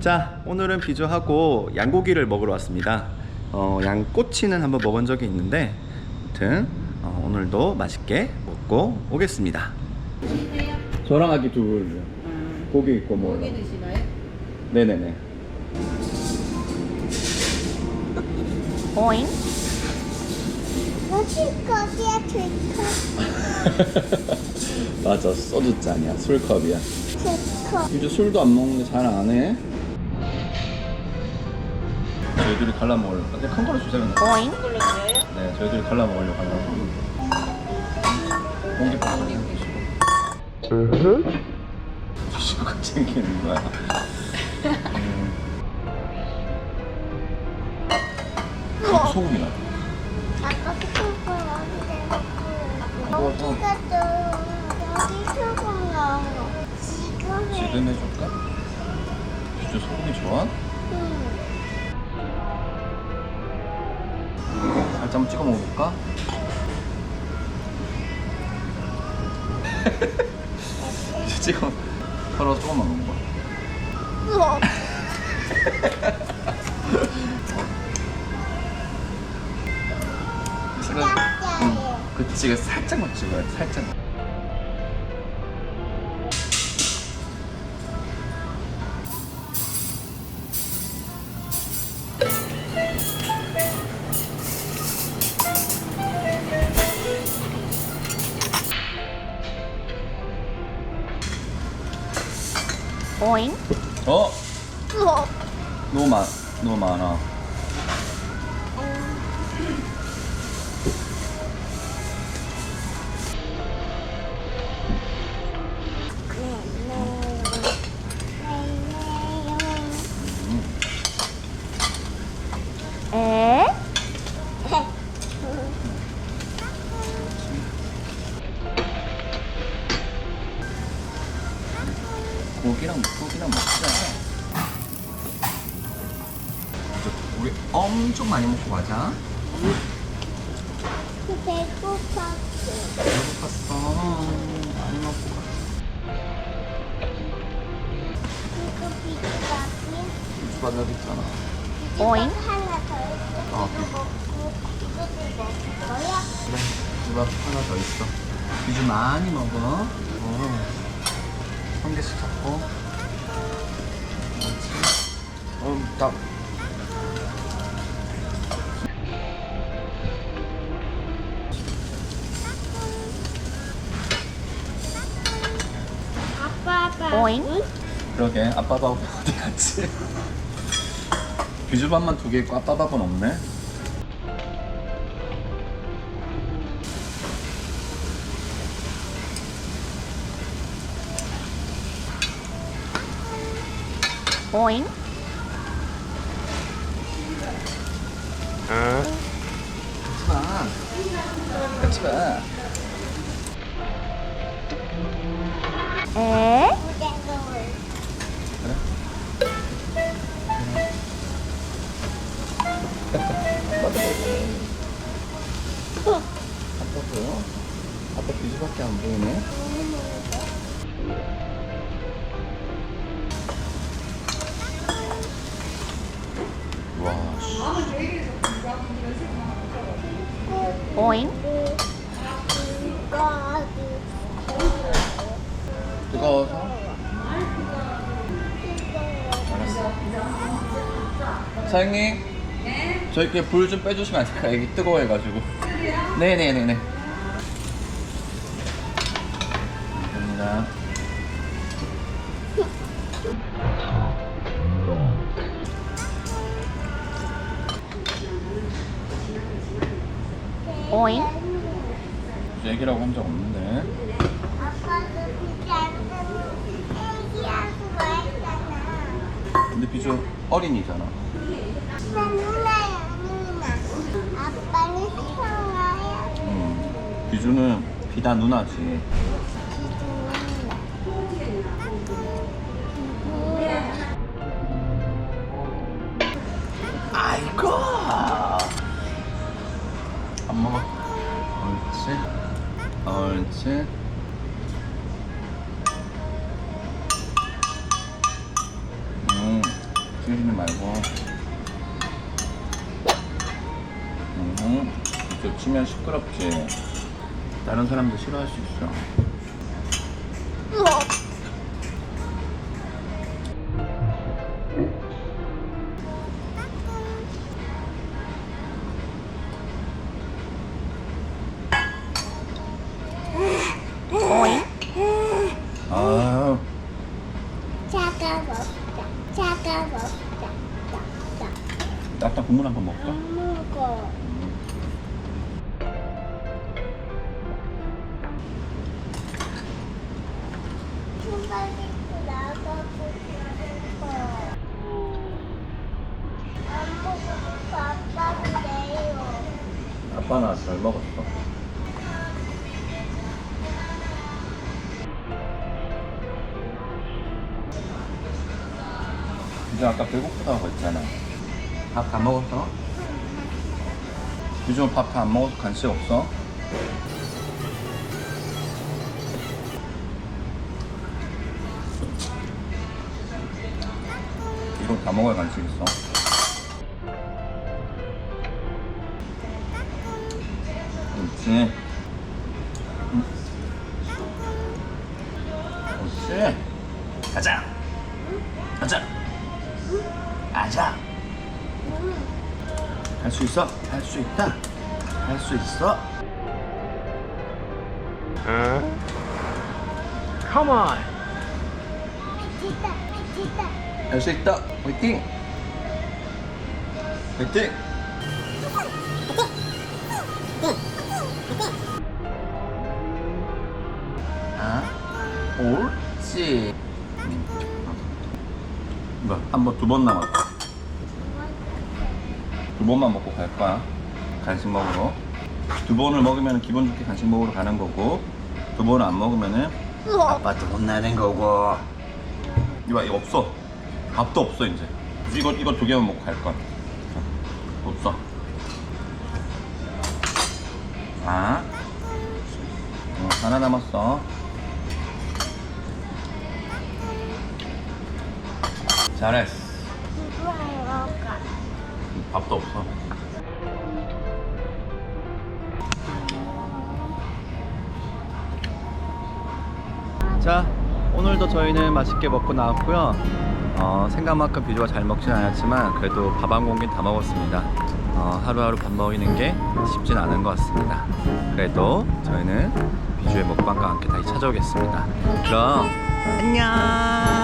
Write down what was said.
자, 오늘은 비주하고 양고기를 먹으러 왔습니다. 양꼬치는 한번 먹은 적이 있는데 아무튼 오늘도 맛있게 먹고 오겠습니다. 저랑 아기 둘 고기 있고 뭐 고기 드시나요? 네네네. 오잉? 거기야 들컵 맞아, 소주잔이야, 술컵이야. 들컵 이제 술도 안 먹는데 잘 안 해. 저희들이 갈라 먹으려고. 근데 큰 거로 주세요. 오잉? 이걸로 드려요? 네, 저희들이 갈라 먹으려고 하려고. 공깃밥 주시고 챙기는 거야. 소금이 나. 아까 소금 어디 어. 갔어? 여기 소금 나와 지금 해 지금 해줄까? 비주 소금이 좋아? 응. 살짝 한번 찍어 먹어볼까? 이제 찍어 털어서 조금만 먹는 거야. 우와. 짭짤해. 그치, 이거 살짝만 찍어야 돼, 살짝. 오잉? 우와. 너무 많아. 에? 고기랑 먹자. 우리 엄청 많이 먹고 가자. 배고팠어. 배고팠어. 많이 먹고 가. 이거 비빔밥이야? 주바닥 있잖아. 오잉? 하나 더 있어. 어. 이거 먹고 이것도 먹을 거야? 그래, 주밥 하나 더 있어. 비주 많이 먹어. 한 개씩 잡고. 그렇지. 딱. 아빠. 오잉? 그러게, 아빠 밥 어디 갔지? 비주밥만 2개 있고 아빠 밥은 없네. 오잉? 같이 가. 에? 아빠도? 아빠 비주밖에 안 보이네. 와, 씨. 오잉? 뜨거워서? 알았어. 사장님, 저희께 불 좀 빼주시면 안 될까요? 여기 뜨거워해가지고. 네네네네. 감사합니다. 오잉? 얘기라고 한 적 없는데. 아빠도 비지 않으면 애기하고 말했잖아. 근데 비주 어린이잖아. 나 누나야, 누나. 아빠는 형아야. 비주는 비다 누나지. 아이고. 안 먹어. 옳지. 옳지. 튀기지 말고. 이쪽 치면 시끄럽지. 다른 사람도 싫어할 수 있어. 오잉? 아, 차가웠다. 차가웠다. 따뜻한 국물 한번 먹자. 안 먹어. 슈퍼리스 나가고 싶어. 안 먹고 아빠는 내요. 아빠는 아직 덜 먹었어. 유준 아까 배고프다고 했잖아. 밥 다 먹었어? 유준 밥 다 안 먹어서 간식 없어? 이거 다 먹어야 간식 있어. 그렇지. 그렇지. 가자. 가자. 가자. 할 수 있어. 할 수 있다. 할 수 있어. Come on. 피치다. 피치다. 할 수 있다. 화이팅. 화이팅. 아, 옳지. 이거 한번 두 번 남았다. 두 번만 먹고 갈 거야. 간식 먹으러. 두 번을 먹으면 기분 좋게 간식 먹으러 가는 거고, 두 번을 안 먹으면은 아빠한테 혼나는 거고. 이거 없어. 밥도 없어 이제. 이거 두 개만 먹고 갈 거야. 없어. 아, 하나 남았어. 잘했어. 밥도 없어. 자, 오늘도 저희는 맛있게 먹고 나왔고요. 생각만큼 비주가 잘 먹진 않았지만 그래도 밥 한 공기 다 먹었습니다. 하루하루 밥 먹이는 게 쉽진 않은 것 같습니다. 그래도 저희는 비주의 먹방과 함께 다시 찾아오겠습니다. 그럼 안녕.